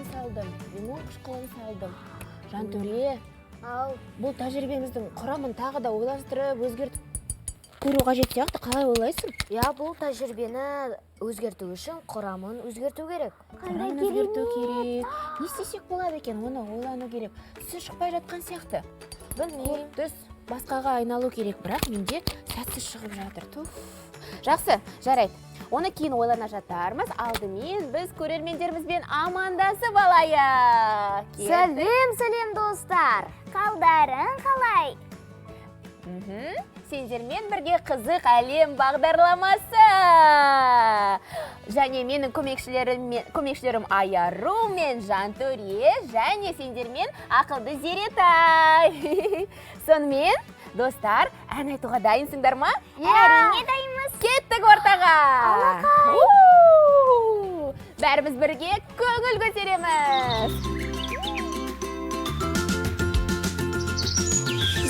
кислотасын салдым, лимон қышқылын салдым. Жантөре, бұл тәжірибеміздің құрамын тағы да ойластырып, өзгертіп көру қажет сияқты, қалай ойлайсың? Бұл тәжірибені өзгерту үшін құрамын өзгерту керек. Құрамын өзгерту керек. Не істесек болады екен, оны ойлану керек. Сіз шықпай жатқан сияқты. Білмеймін. Түс басқаға айналу керек, бірақ менде сәтсіз шығып жатыр. Жақсы, жарайды. Оны кейін ойлана жатармыз. Алдымен біз көрермендерімізбен амандасып алайық. Сәлем достар. Қалдарың қалай? Сендермен бірге қызық әлем бағдарламасы. Және менің көмекшілерім Аяру мен Жантөре, және сендермен ақылды Зеретай. Сонымен, достар, ән айтуға дайынсыңдар ма? Әрине дайынмыз. Кеттік ортаға. Бәріміз бірге көңіл көтереміз.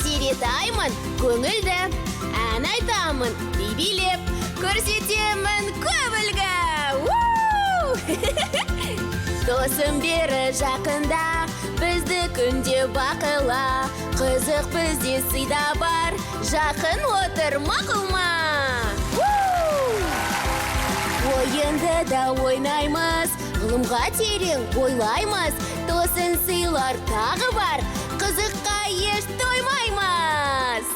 Зеретаймын көңілді, ән айтамын би-билеп, көрсетемін көп үлгі. Досым бері жақында, бізді күнде бақыла, қызық бізде сыйда бар, жақын отыр мақұлма. Ойынды да ойнаймыз, ғылымға терең ойлаймыз, досын сыйлар тағы бар, қызыққа еш тоймаймыз.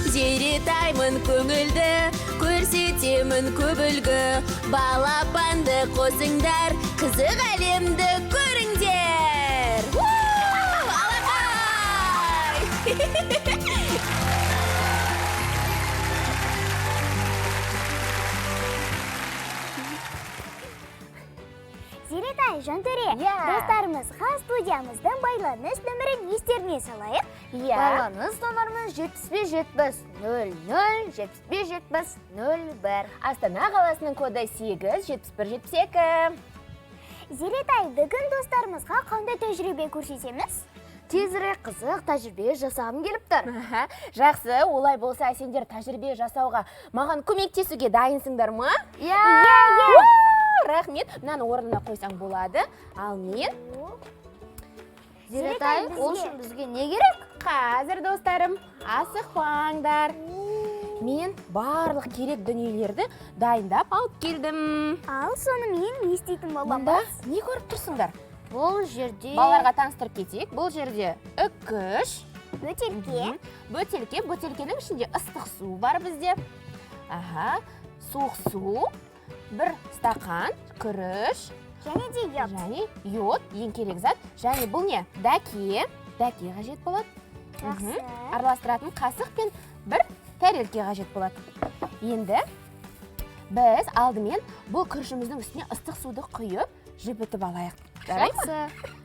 Зеретаймын көңілді, көрсетемін көп үлгі, балапанды қосыңдар, қызық әлемді көріңдер. Зеретай, Жантөре, достарымызға студиямыздың байланыс нөмірін естеріне салайық. Байланыс нөміріміз 7570-00-7570-01. Астана қаласының коды 87172. Зеретай, бүгін достарымызға қандай тәжірибе көрсетеміз? Тезірек қызық тәжірибе жасағым келіп тұр. Жақсы, олай болса сендер тәжірибе жасауға маған көмектесуге дайынсыңдар ма? Рахмет, мынаны орнына қойсаң болады. Ал мен... Зеретай, ол үшін бізге не керек? Қазір, достарым, асықпаңдар. Мен барлық керек дүниелерді дайындап алып келдім. Ал сонымен не істейтін боламыз? Мұнда не көріп тұрсыңдар? Бұл жерде... Балаларға таныстырып кетейік. Бұл жерде үккіш, бөтелке, бөтелкенің ішінде ыстық су бар бізде. Суық су, бір стақан, күріш, және де йод. Және йод, ең керек зат. Және бұл не? Дәке қажет болады. Араластыратын қасық пен бір тәрелке қажет болады. Енді біз алдымен бұл күрішіміздің үстіне ыстық суды құйып, жібітіп алайық. Жақсы.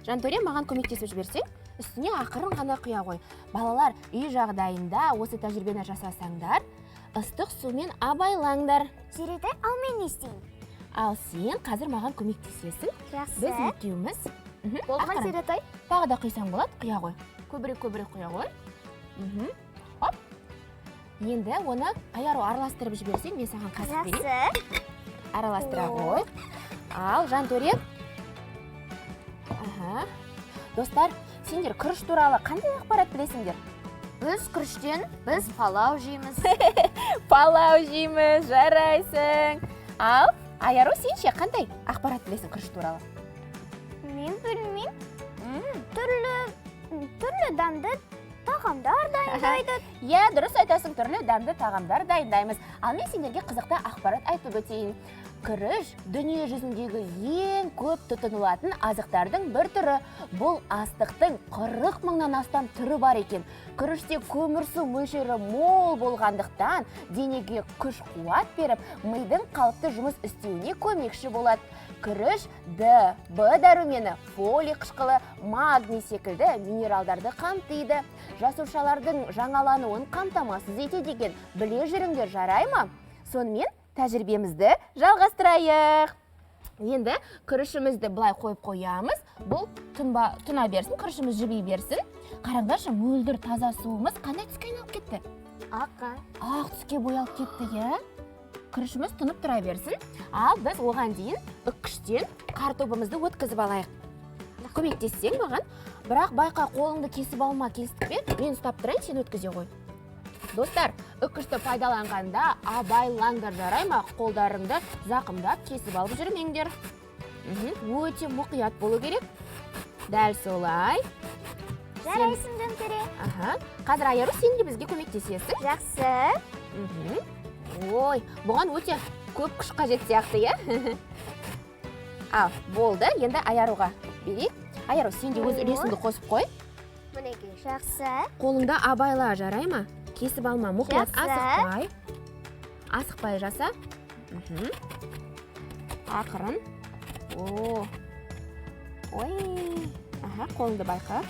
Жантөре, маған көмектесіп жіберсең, үстіне ақырын ғана құя ғой. Балалар, үй жағдайында осы тәжірибені жасасаңдар, ыстық сумен абайлаңдар. Зеретай, ал мен не істеймін? Ал сен қазір маған көмектесесің. Жақсы. Біз екеуміз. Болды ма, Зеретай? Тағы да құйсаң болады, құя ғой. Көбірек құя ғой. Хоп. Енді оны Аяру араластырып жіберсең, мен саған қасық берейін. Жақсы. Араластыра ғой. Ал Жантөре. Достар, сендер күріш туралы қандай ақпарат білесіңдер? Біз күріштен палау жейміз. Палау жейміз, жарайсың. Ал Аяру, сен ше қандай ақпарат білесің күріш туралы? Мен білмеймін. Түрлі дәмді тағамдар дайындайды. Дұрыс айтасың, түрлі дәмді тағамдар дайындаймыз. Ал мен сендерге қызықты ақпарат айтып өтейін. Күріш дүние жүзіндегі ең көп тұтынылатын азықтардың бір түрі. Бұл астықтың 40 мыңнан астам түрі бар екен. Күріште көмірсу мөлшері мол болғандықтан денеге күш қуат беріп, мидың қалыпты жұмыс істеуіне көмекші болады. Күріш Д, Б дәрумені, фолий қышқылы, магний секілді минералдарды қамтиды. Жасушалардың жаңалануын қамтамасыз етеді екен. Біле жүріңдер, жарай ма? Сонымен тәжірибемізді жалғастырайық. Енді күрішімізді былай қойып қоямыз. Бұл тұна берсін, күрішіміз жіби берсін. Қараңдаршы, мөлдір таза суымыз қандай түске айналып кетті? ақ түске боялып кетті, иә? Күрішіміз тұнып тұра берсін. Ал біз оған дейін үккіштен картобымызды өткізіп алайық. Көмектессең маған, бірақ байқа қолыңды кесіп алма, кестік пе? Мен ұстап тұрайын, сен өткізе ғой. Достар, үккішті пайдаланғанда абайлаңдар, жарай ма? Қолдарыңды зақымдап кесіп алып жүрмеңдер. Өте мұқият болу керек. Дәл солай. Жарайсың, Жантөре. Қазір Айару, сен де бізге көмектесесің. Жақсы. Ой, бұған өте көп күш қажет сияқты, иә? Ал, болды, енді Аяруға берейік. Айару, сен де өз үлесіңді қосып қой. Мінекей. Жақсы. Қолыңда абайла, жарай ма? Кесіп алма, мұқият Жақсы. асықпай жаса. Ақырын. Ой, қолыңды байқа.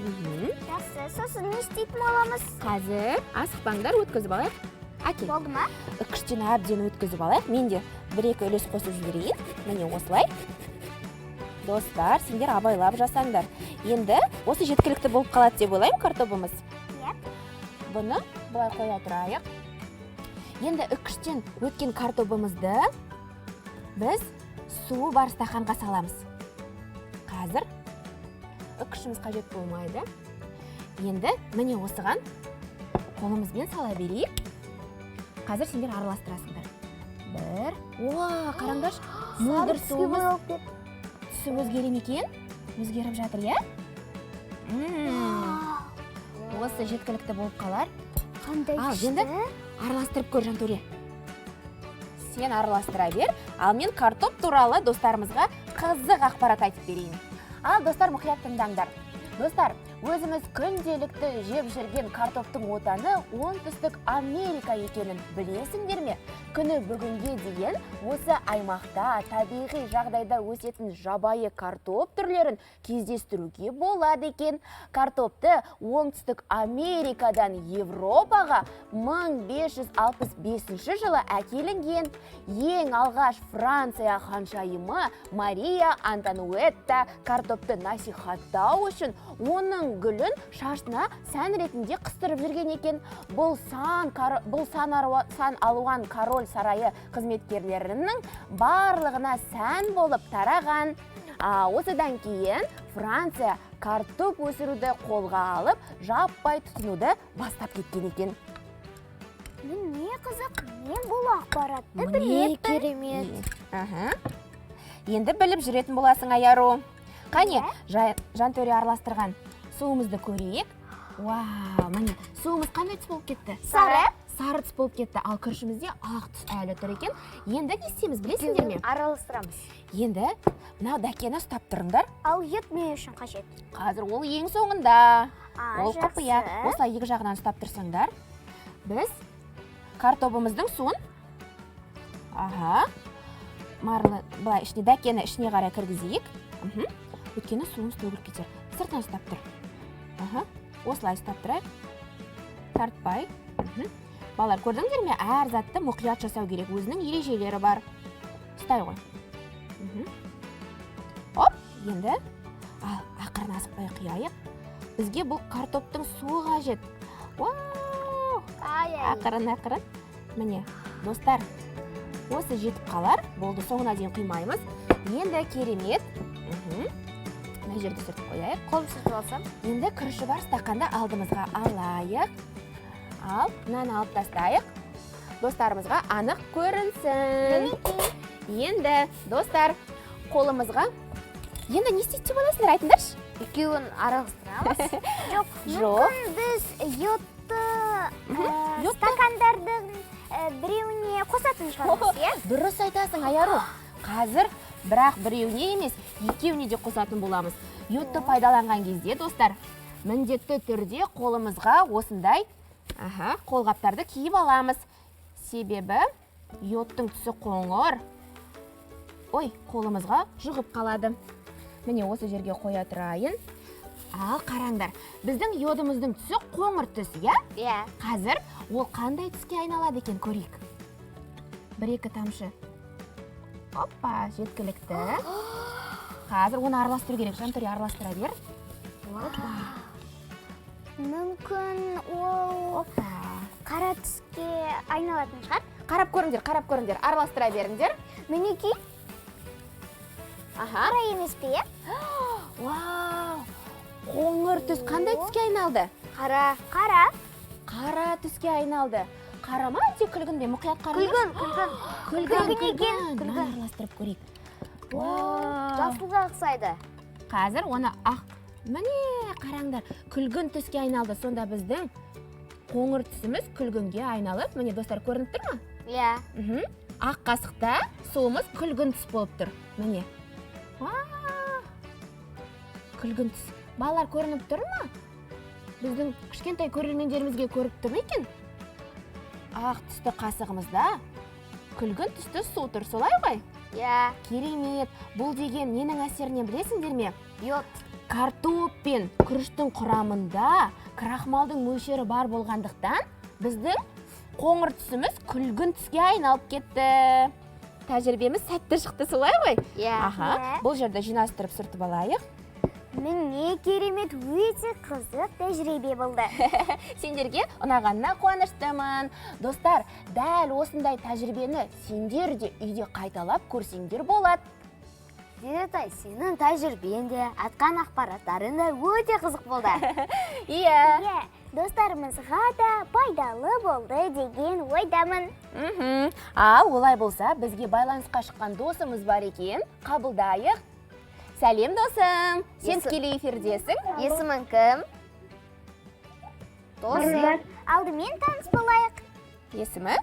Жақсы. Сосын не істейтін боламыз? Қазір асықпаңдар, өткізіп алайық. Әкел. Болды ма? Үккіштен әбден өткізіп алайық. Мен де бір-екі үлес қосып жіберейін. Міне осылай. Достар, сендер абайлап жасаңдар. Енді осы жеткілікті болып қалады деп ойлаймын картобымыз. Бұны былай қоя тұрайық. Енді үккіштен өткен картобымызды біз су бар стақанға саламыз. Қазір үккішіміз қажет болмайды. Енді міне осыған қолымызбен сала берейік. Қазір сендер араластырасыңдар. Қараңдаршы, мөлдір суымыз түсі өзгерем екен. Өзгеріп жатыр, иә? Осы жеткілікті болып қалар. Қандай күшті? Енді араластырып көр, Жантөре. Сен араластыра бер, ал мен картоп туралы достарымызға қызық ақпарат айтып берейін. Ал достар, мұқият тыңдаңдар. Достар, өзіміз күнделікті жеп жүрген картоптың отаны оңтүстік Америка екенін білесіңдер ме? Күні бүгінге дейін осы аймақта табиғи жағдайда өсетін жабайы картоп түрлерін кездестіруге болады екен. Картопты оңтүстік Америкадан Европаға 1565 жылы әкелінген. Ең алғаш Франция ханшайымы Мария Антонуэтта картопты насихаттау үшін оның гүлін шашына сән ретінде қыстырып жүрген екен. Бұл сан алуан король сарайы қызметкерлерінің барлығына сән болып тараған. Осыдан кейін Франция картоп өсіруді қолға алып, жаппай тұтынуды бастап кеткен екен. Не қызық, мен бұл ақпаратты білмеппін. Керемет. Енді біліп жүретін боласың, Айару. Қане, Жантөре араластырған суымызды көрейік. Міне, суымыз қандай түс болып кетті? Сары. Сары түс болып кетті, ал күрішімізде ақ түс әлі тұр екен. Енді не істейміз, білесіңдер ме? Араластырамыз. Енді мынау дәкені ұстап тұрыңдар. Ал ет мен үшін қажет? Қазір ол ең соңында. Ол Жақсы. құпия. Осылай екі жағынан ұстап тұрсаңдар. Біз картобымыздың суын былай дәкені ішіне қарай кіргізейік. Өйткені суымыз төгіліп кетер. Сыртынан ұстап тұр. Осылай ұстап тұрайық. Тартпай. Балалар, көрдіңдер ме? Әр затты мұқият жасау керек. Өзінің ережелері бар. Ұстай ғой. Енді ақырын асықпай құяйық. Бізге бұл картоптың суы қажет. Ақырын. Міне, достар, осы жетіп қалар. Болды, соңына дейін құймаймыз. Енді керемет. Мына жерді сүртіп қояйық. Қолым сүртіп алсам. Енді күріші бар стақанды алдымызға алайық. Ал, мынаны алып тастайық. Достарымызға анық көрінсін. Енді, достар, қолымызға. Енді не істейді деп ойлайсыңдар, айтыңдаршы? Екеуін араластырамыз. Жоқ, мүмкін біз йодты стакандардың біреуіне қосатын шығармыз, иә? Дұрыс айтасың, Айару. Қазір бірақ біреуіне емес, екеуіне де қосатын боламыз. Йодты пайдаланған кезде, достар, міндетті түрде қолымызға осындай қолғаптарды киіп аламыз. Себебі йодтың түсі қоңыр. Қолымызға жұғып қалады. Міне осы жерге қоя тұрайын. Ал қараңдар, біздің йодымыздың түсі қоңыр түс, иә? Иә. Қазір ол қандай түске айналады екен, көрейік. Бір-екі тамшы. Жеткілікті. Қазір оны араластыру керек. Жантөре араластыра бер. Мүмкін ол қара түске айналатын шығар. Қарап көріңдер, араластыра беріңдер. Мінекей, Аха. қара емес пе, е? Вау! Қоңыр түс қандай түске айналды? Қара. Қара түске айналды. Қара ма, әлде күлгін бе? Мұқият қараңыз. Күлгін екен. Күлгін араластырып көрейік. Вау! Жасылға ұқсайды. Қазір оны міне қараңдар, күлгін түске айналды. Сонда біздің қоңыр түсіміз күлгінге айналып, міне достар, көрініп тұр ма? Иә. Ақ қасықта суымыз күлгін түс болып тұр. Міне. Күлгін түс. Балалар көрініп тұр ма? Біздің кішкентай көрермендерімізге көріп тұр ма екен? Ақ түсті қасығымызда күлгін түсті су тұр, солай ғой? Иә. Керемет. Бұл деген ненің әсерінен білесіңдер ме? Йод. Картоп пен күріштің құрамында крахмалдың мөлшері бар болғандықтан біздің қоңыр түсіміз күлгін түске айналып кетті. Тәжірибеміз сәтті шықты, солай ғой? Иә. Аха, бұл жерді жинастырып сүртіп алайық. Міне керемет, өте қызық тәжірибе болды. Сендерге ұнағанына қуаныштымын. Достар, дәл осындай тәжірибені сендер де үйде қайталап көрсеңдер болады. Зеретай, сенің тәжірибең де, атқан ақпараттарың да өте қызық болды. Иә. Достарымызға да пайдалы болды деген ойдамын. Ал, олай болса, бізге байланысқа шыққан досымыз бар екен. Қабылдайық. Сәлем, досым. Сен тікелей эфирдесің. Есімің кім? Досым. Алдымен таныс болайық. Есімі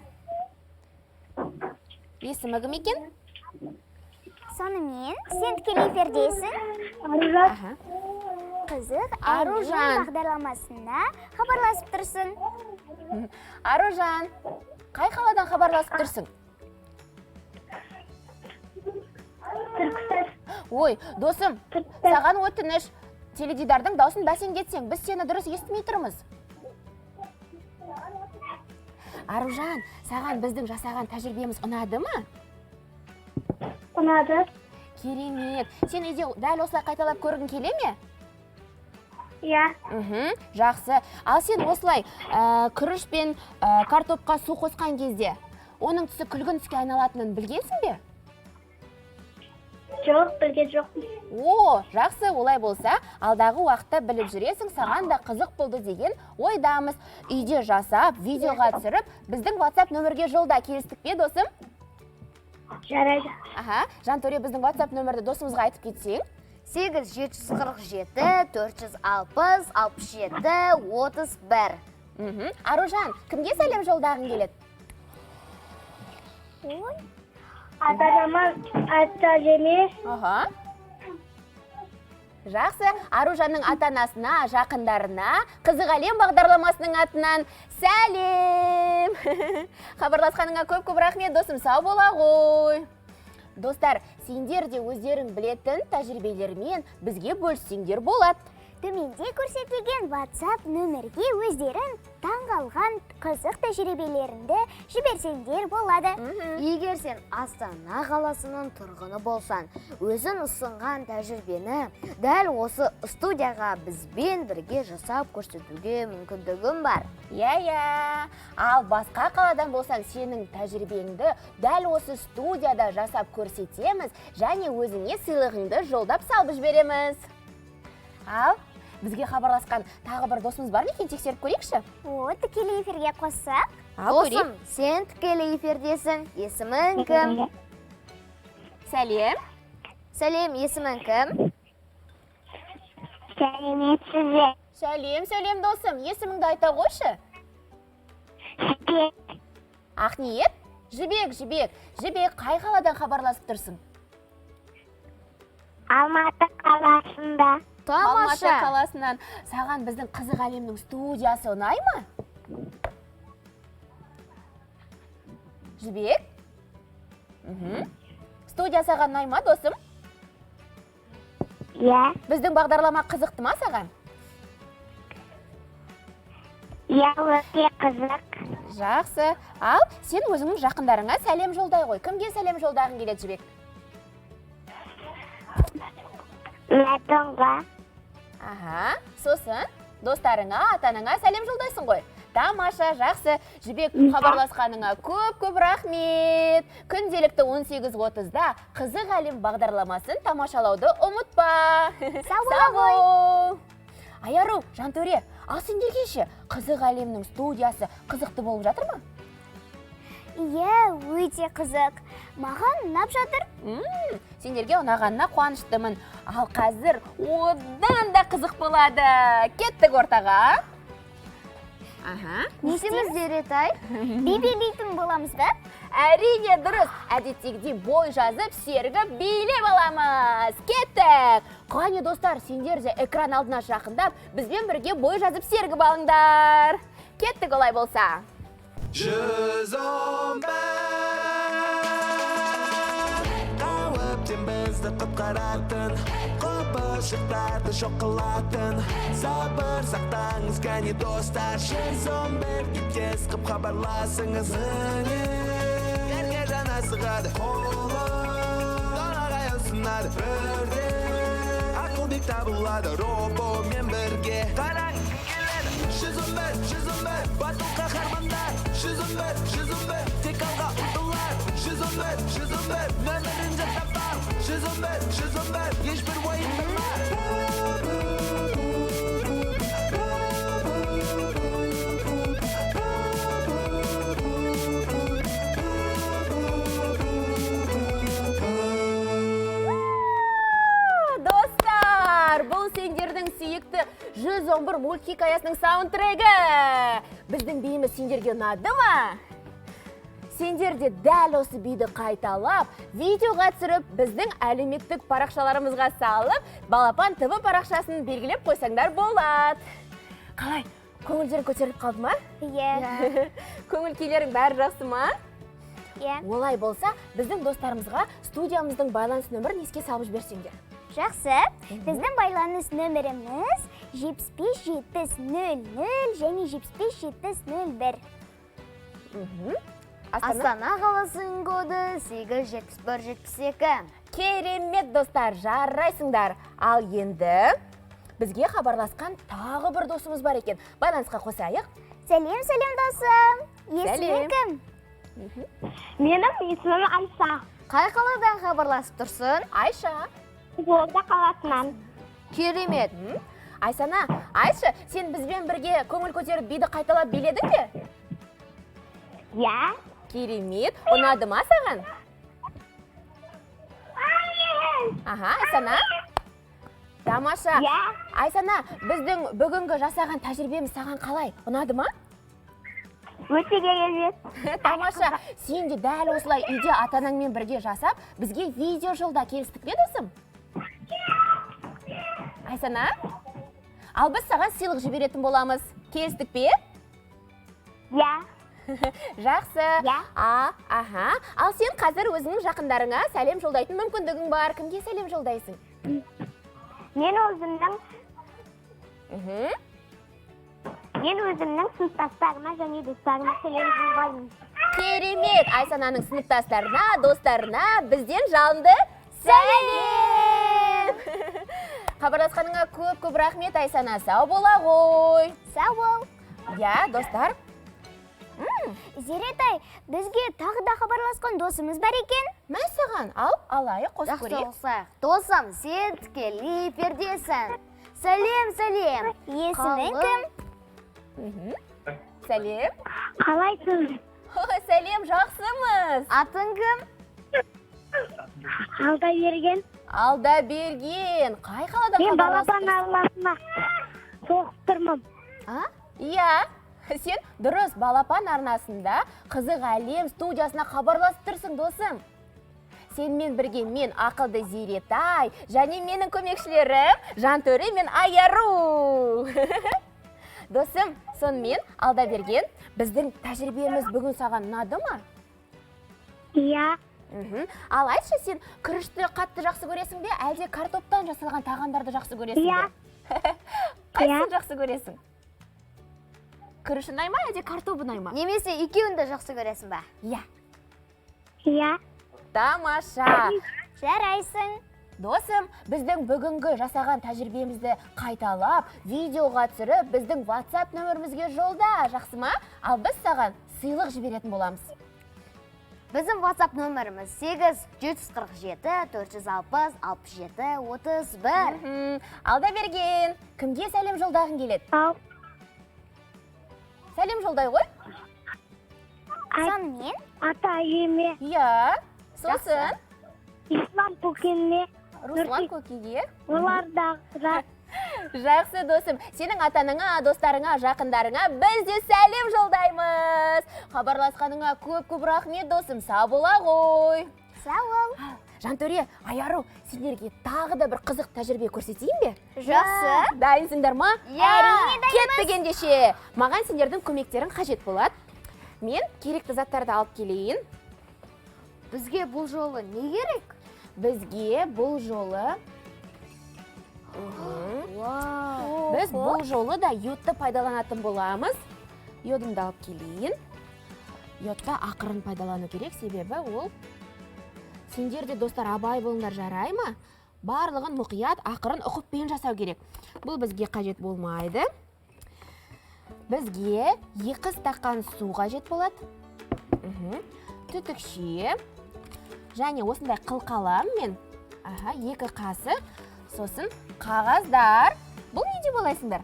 кім екен? Сонымен, сен тікелей эфирдесің. Аха. Қызық, Аружан бағдарламасына хабарласып тұрсың. Аружан, қай қаладан хабарласып тұрсың? Түркістан. Ой, досым, саған өтініш, теледидардың даусын бәсеңдетсең, біз сені дұрыс естімей тұрмыз. Аружан, саған біздің жасаған тәжірибеміз ұнады ма? Ұнады. Керемет. Сен үйде дәл осылай қайталап көргің келе ме? Иә. Жақсы. Ал сен осылай күріш пен картопқа су қосқан кезде, оның түсі күлгін түске айналатынын білгенсің бе? Жоқ, білген жоқпын. О, жақсы, олай болса, алдағы уақытта біліп жүресің, саған да қызық болды деген ойдамыз. Үйде жасап, видеоға түсіріп, біздің WhatsApp нөмірге жолда, келістік пе, досым? Жарайды. Аха, Жантөре біздің WhatsApp нөмірді досымызға айтып кетсең. 8-747, 460, 67, 31. Аружан, кімге сәлем жолдағың келеді? Ата-анама, ата-әжеме, Аха. Жақсы, Аружанның ата-анасына, жақындарына, Қызық әлем бағдарламасының атынан сәлем! Хабарласқаныңа көп-көп рахмет, досым, сау бола ғой. Достар, сендер де өздерің білетін тәжірибелермен бізге бөліссеңдер болады. Төменде көрсетілген WhatsApp нөмірге өздерің таңғалған қызық тәжірибелеріңді жіберсеңдер болады. Егер сен Астана қаласының тұрғыны болсан, өзің ұсынған тәжірибені дәл осы студияға бізбен бірге жасап көрсетуге мүмкіндігің бар. Иә. Ал басқа қаладан болсаң, сенің тәжірибеңді дәл осы студияда жасап көрсетеміз, және өзіңе сыйлығыңды жолдап салып жібереміз. Ал бізге хабарласқан тағы бір досымыз бар ма екен, тексеріп көрейікші? Тікелей эфирге қоссақ. Досым, сен тікелей эфирдесің. Есімің кім? Сәлем. Сәлем, есімің кім? сәлеметсіз. Сәлем, досым. Есіміңді айта қойшы. Ақниет? Жібек, қай қаладан хабарласып тұрсың? Алматы қаласында. Алматы қаласынан. Саған біздің Қызық әлемнің студиясы ұнай ма? Жібек? Студия саған ұнай ма, досым? Иә. Біздің бағдарлама қызықты ма саған? Иә, өте қызық. Жақсы. Ал сен өзіңнің жақындарыңа сәлем жолдай ғой. Кімге сәлем жолдағың келеді, Жібек? Мәдонға. Аха, сосын? достарыңа, ата-анаңа сәлем жолдайсың ғой. Тамаша, жақсы. Жібек, хабарласқаныңа көп рахмет. Күнделікті 18:30-да Қызық әлем бағдарламасын тамашалауды ұмытпа. Сау бол. Аяру, Жантөре, ал сендерге ше Қызық әлемнің студиясы қызықты болып жатыр ма? Иә, өте қызық. Маған ұнап жатыр. Сендерге ұнағанына қуаныштымын. Ал қазір одан да қызық болады. Кеттік ортаға. Не істейміз, Зеретай? Би билейтін боламыз ба? Әрине дұрыс. Әдеттегідей бой жазып, сергі билеп аламыз. Кеттік. Қане достар, сендер де экран алдына жақындап, бізбен бірге бой жазып сергі алыңдар. Кеттік олай болса. Жүз он бір қауіптен бізді құтқаратын, құбыжықтарды жоқ қылатын. Сабыр сақтаңыз кәне достар, 111-ге тез қып хабарласыңыз. Ерге жана сығады қолы, донаға ұсынады бірде. Ақылбек табылады робомен бірге. Қараңыз келеді 111, батыл қаһармандар. 111, тек алға ұмтылар. 111, нөмірін жаттап ал. 111, ешбір уайым Достар, бұл сендердің сүйікті 111 мультхикаясының саундтрегі. Біздің биіміз сендерге ұнады ма? Сендер де дәл осы биді қайталап, видеоға түсіріп, біздің әлеуметтік парақшаларымызға салып, Балапан ТВ парақшасын белгілеп қойсаңдар болады. Қалай, көңілдерің көтеріліп қалды ма? Иә. Көңіл күйлерің бәрі жақсы ма? Иә. Олай болса, біздің достарымызға студиямыздың байланыс нөмірін еске салып жіберсеңдер. Жақсы. Біздің байланыс нөміріміз 75700 және 75701. Астана қаласының коды 87172. Керемет достар, жарайсыңдар. Ал енді бізге хабарласқан тағы бір досымыз бар екен. Байланысқа қосайық. Сәлем досым. Есімің кім? Менің есімім Айша. Қай қаладан хабарласып тұрсың? Айша. Қызылорда қаласынан. Керемет. Айша, сен бізбен бірге көңіл көтеріп биді қайталап биледің бе? Иә. Керемет. Ұнады ма саған? Айсана. Тамаша. Иә. Айсана, біздің бүгінгі жасаған тәжірибеміз саған қалай? Ұнады ма? Өте керемет. Тамаша, сен де дәл осылай үйде ата-анаңмен бірге жасап, бізге видео жолда келістік пе досым? Айсана, ал біз саған сыйлық жіберетін боламыз. Келістік пе? Иә. Жақсы. Иә. Ал сен қазір өзіңнің жақындарыңа сәлем жолдайтын мүмкіндігің бар. Кімге сәлем жолдайсың? Мен өзімнің сыныптастарыма және достарыма сәлем жолдаймын. Керемет. Айсананың сыныптастарына, достарына бізден жалынды сәлем. Хабарласқаныңа көп рахмет, Айсана. Сау бола ғой. Сау бол. Иә, достар. Зеретай, бізге тағы да хабарласқан досымыз бар екен. Мә саған, алайық, қосып көрейік. Досым, сен тікелей эфирдесің. Сәлем. Есімің кім? Сәлем. Қалайсың? Сәлем, жақсымыз. Атың кім? Алдаберген. Алдаберген. Қай қалада Мен хабарласып Балапан арнасына соғып тұрмын. Иә, сен дұрыс Балапан арнасында Қызық әлем студиясына хабарласып тұрсың, досым. Сенмен бірге мен ақылды Зеретай, және менің көмекшілерім Жантөре мен Аяру. Досым, сонымен Алдаберген, біздің тәжірибеміз бүгін саған ұнады ма? Иә. Ал айтшы, сен күрішті қатты жақсы көресің бе, әлде картоптан жасалған тағамдарды жақсы көресің бе? Иә. Қайсысын жақсы көресің? Күріш ұнай ма, әлде картоп ұнай ма? Немесе екеуін де жақсы көресің ба? Иә. Иә. Тамаша. Жарайсың. Досым, біздің бүгінгі жасаған тәжірибемізді қайталап, видеоға түсіріп, біздің WhatsApp нөмірімізге жолда, жақсы ма? Ал біз саған сыйлық жіберетін боламыз. Біздің WhatsApp нөміріміз 8-460-67-31. Алда берген, кімге сәлем жолдағың келеді? Ал Сәлем жолдай ғой? Сонымен ата үйіме, Иә, сосын ислам көкеме, Руслан көкеге. олардағы Жақсы досым, сенің атаныңа, достарыңа, жақындарыңа біз де сәлем жолдаймыз. Хабарласқаныңа көп-көп рахмет досым, сау бола ғой. сау бол. Жантөре, Аяру, сендерге тағы да бір қызық тәжірибе көрсетейін бе? Жақсы. Дайынсыңдар ма? Әрине Кеттік ендеше. Маған сендердің көмектерің қажет болады. Мен керекті заттарды алып келейін. Бізге бұл жолы не керек? Бізге бұл жолы Біз бұл жолы да йодты пайдаланатын боламыз. Йодымды алып келейін. Йодты ақырын пайдалану керек, себебі ол сендерде достар абай болыңдар, жарай ма? Барлығын мұқият ақырын ұқыппен жасау керек. Бұл бізге қажет болмайды. Бізге 2 стақан су қажет болады. Түтікше және осындай қылқалам мен 2 қасық, сосын қағаздар. Бұл не деп ойлайсыңдар?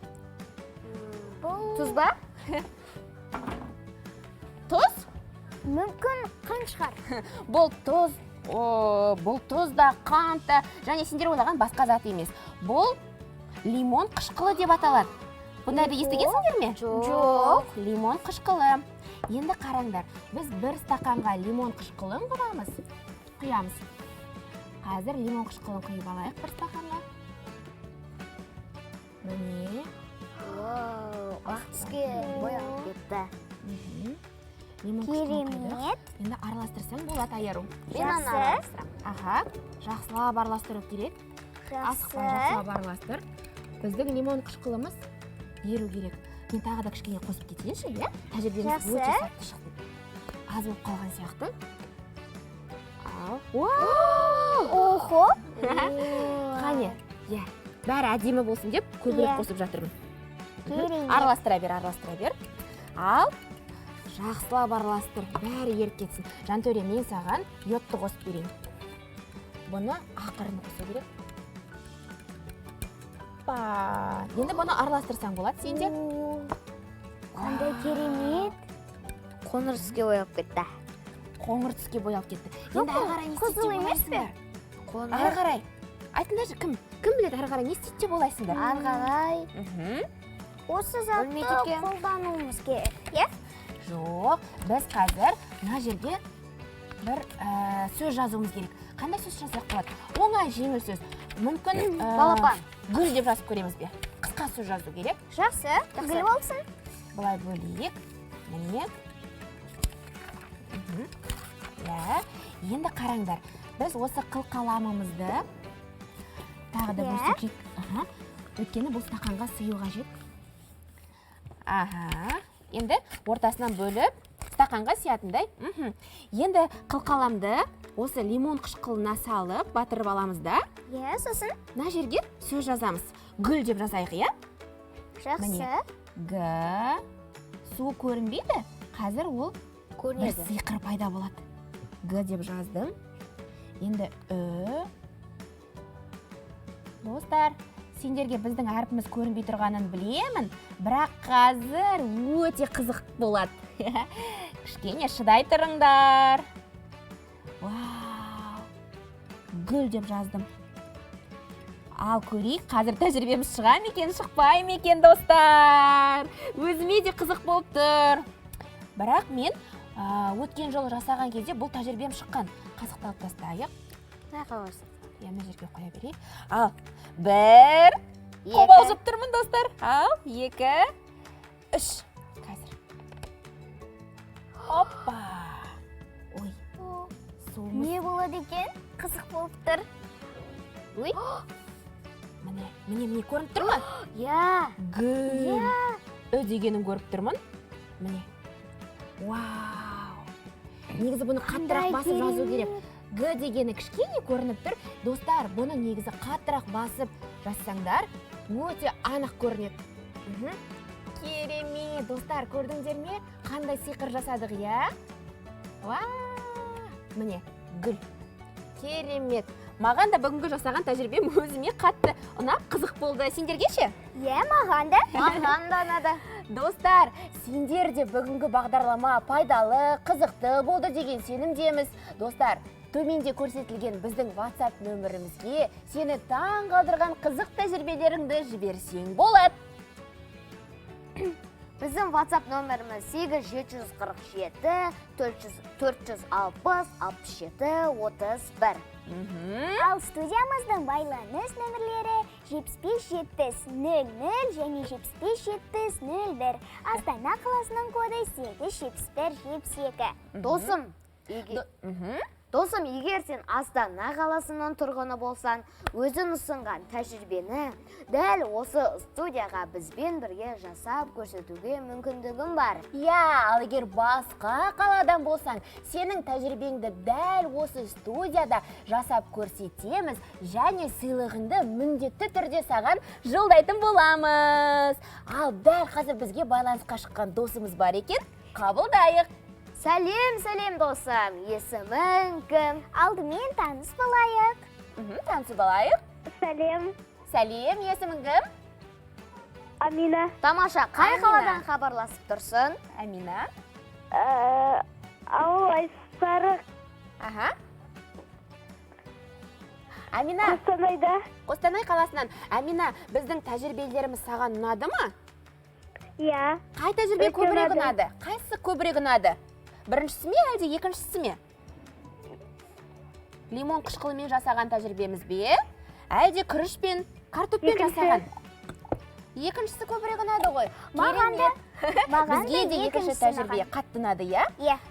Тұз ба? Тұз? Мүмкін қант шығар. Бұл тұз. Бұл тұз да, қант та, және сендер ойлаған басқа зат емес. Бұл лимон қышқылы деп аталады. Бұндайды естігенсіңдер ме? Жоқ. Лимон қышқылы. Енді қараңдар, біз 1 стақанға лимон қышқылын құямыз. Қазір лимон қышқылын құйып алайық 1 стақанға. Міне. Ақ түске боянып кетті. Лимон қышқылын құйдық. Керемет. Енді араластырсаң болады, Аяру. Жақсы. Жақсылап араластыру керек. Асықпай жақсылап араластыр. Біздің лимон қышқылымыз беру керек. Мен тағы да кішкене қосып кетейінші, иә? Тәжірибеміз өте сәтті шықты. Аз болып қалған сияқты. Охо. Қане, иә, бәрі әдемі болсын деп көбірек қосып жатырмын. Керемет. Араластыра бер. Ал, жақсылап араластыр, бәрі еріп кетсін. Жантөре, мен саған йодты қосып берейін. Бұны ақырын қосу керек. Енді бұны араластырсаң болады сенде. Қандай керемет. Қоңыр түске бояп кетті. Қоңыр түске боялып кетті. Енді ары қарай не істейді қызыл деп емес пе? ойлайсыңдар? Ары қарай. Айтыңдаршы, кім біледі ары қарай не істейді деп ойлайсыңдар? Ары қарай. Осы затты қолдануымыз керек, е? Жоқ, біз қазір мына жерге бір сөз жазуымыз керек. Қандай сөз жазсақ болады? Оңай, жеңіл сөз. Мүмкін Балапан. гүл деп жазып көреміз бе? Қысқа сөз жазу керек. Жақсы. Гүл болсын. Былай бөлейік. Міне. Енді қараңдар. Біз осы қылқаламымызды тағы да бөлсек. Өйткені бұл стақанға сұю қажет. Енді ортасынан бөліп, стақанға сиятындай. Енді қылқаламды осы лимон қышқылына салып, батырып аламыз да. Е, сосын? Мына жерге сөз жазамыз. Гүл деп жазайық, иә? Жақсы. Г. Су көрінбейді. Қазір ол бір сиқыр пайда болады. Г деп жаздым. Енді Ү. Достар, сендерге біздің әрпіміз көрінбей тұрғанын білемін, бірақ қазір өте қызық болады. Кішкене шыдай тұрыңдар. Гүл деп жаздым. Ал көрейік, қазір тәжірибеміз шыға ма екен, шықпай ма екен, достар. Өзіме де қызық болып тұр. Бірақ мен өткен жолы жасаған кезде бұл тәжірибем шыққан. Қасықты алып тастайық. Мына жерге қоя берейік. Ал, 1. Қобалжып тұрмын, достар. Ал, 2, 3. Қазір. Оппа. Ой, суымыз. Не болады екен? Қызық болып тұр. Ой. Міне, көрініп тұр ма? Я. Гүл. Ү дегенін көріп тұрмын. Міне. Вау. Негізі бұны қаттырақ басып жазу керек. Г дегені кішкене көрініп тұр. Достар, бұны негізі қаттырақ басып жазсаңдар, өте анық көрінеді. Керемет, достар, көрдіңдер ме? Қандай сиқыр жасадық, я? Міне, гүл. Керемет. Маған да бүгінгі жасаған тәжірибем өзіме қатты ұнап қызық болды. Сендерге ше? Маған да ұнады. Достар, сендер де бүгінгі бағдарлама пайдалы, қызықты болды деген сенімдеміз. Достар, төменде көрсетілген біздің WhatsApp нөмірімізге сені таң қалдырған қызық тәжірибелеріңді жіберсең болады. Біздің WhatsApp нөміріміз 8-460-460-67-31. Ал студиямыздың байланыс нөмірлері 75-700 және 75-701. Астана қаласының коды 87172. Досым, егер сен Астана қаласының тұрғыны болсан, өзің ұсынған тәжірибені дәл осы студияға бізбен бірге жасап көрсетуге мүмкіндігің бар. Ал егер басқа қаладан болсаң, сенің тәжірибеңді дәл осы студияда жасап көрсетеміз және сыйлығыңды міндетті түрде саған жолдайтын боламыз. Ал дәл қазір бізге байланысқа шыққан досымыз бар екен, қабылдайық. Сәлем досым, есімің кім? Алдымен таныс болайық. Танысып алайық. Сәлем, есімің кім? Амина. Тамаша, қай Амина. қаладан хабарласып тұрсың? Амина. Ауыл Айсары Амина, Қостанайда. Қостанай қаласынан. Амина, біздің тәжірибелеріміз саған ұнады ма? Қай тәжірибе Өте көбірек ұнады. ұнады? Қайсысы көбірек ұнады? Біріншісі ме, әлде екіншісі ме? Лимон қышқылымен жасаған тәжірибеміз бе? Әлде күрішпен, картоппен жасаған? Екіншісі көбірек ұнады ғой. Маған да Бізге де екінші тәжірибе қатты ұнады, я?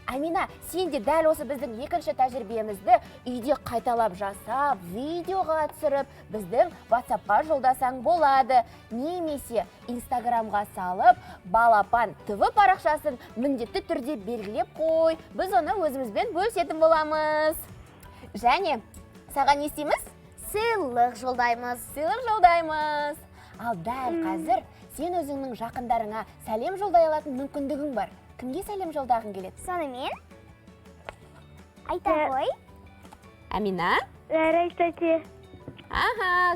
Амина, сен де дәл осы біздің екінші тәжірибемізді үйде қайталап жасап, видеоға түсіріп, біздің WhatsApp-қа жолдасаң болады. Немесе Instagram-ға салып, Балапан ТВ парақшасын міндетті түрде белгілеп қой. Біз оны өзімізбен бөлісетін боламыз. Және саған не істейміз? Сыйлық жолдаймыз. Ал дәл қазір сен өзіңнің жақындарыңа сәлем жолдай алатын мүмкіндігің бар. Кімге сәлем жолдағың келеді? Сонымен айта ғой. Амина? Жарайды, тәте.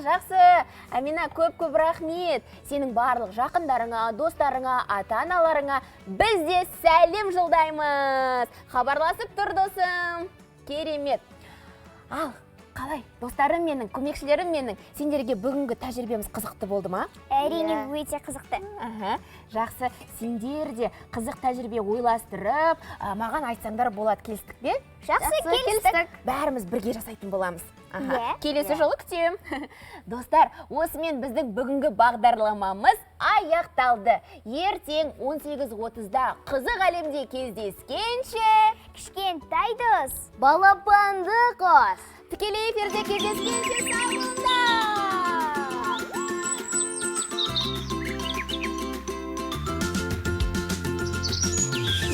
Жақсы. Амина, көп рахмет. Сенің барлық жақындарыңа, достарыңа, ата-аналарыңа біз де сәлем жолдаймыз. Хабарласып тұр, досым. Керемет. Ал, қалай? Достарым менің, көмекшілерім менің, сендерге бүгінгі тәжірибеміз қызықты болды ма? Әрине, өте қызықты. Жақсы, сендер де қызық тәжірибе ойластырып, маған айтсаңдар болады, келістік бе? Жақсы, келістік. Бәріміз бірге жасайтын боламыз. Иә. Келесі жолы күтем. Достар, осымен біздің бүгінгі бағдарламамыз аяқталды. Ертең 18:30-да қызық әлемде кездескенше, Кішкентай дос, балапанды қос. тікелей эфирде кездескенше сау болыңдар.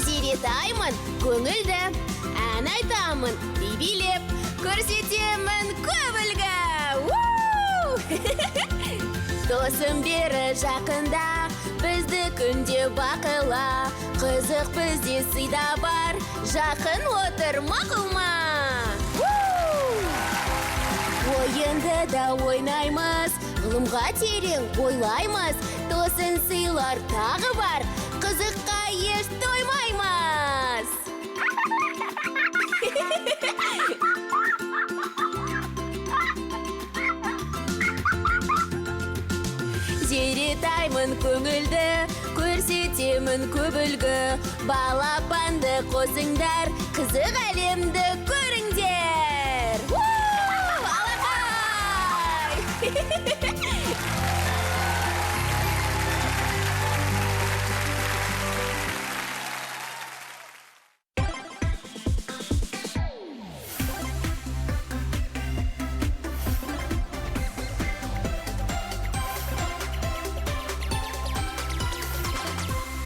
Зеретаймын көңілді, ән айтамын би-билеп, көрсетемін көп үлгі. Досым бері жақында, бізді күнде бақыла, қызық бізде сыйда бар, жақын отыр мақұлма. Ойынды да ойнаймыз, ғылымға терең ойлаймыз, тосын сыйлар тағы бар, қызыққа еш тоймаймыз. Зеретаймын көңілді, көрсетемін көп үлгі, балапанды қосыңдар, қызық әлемді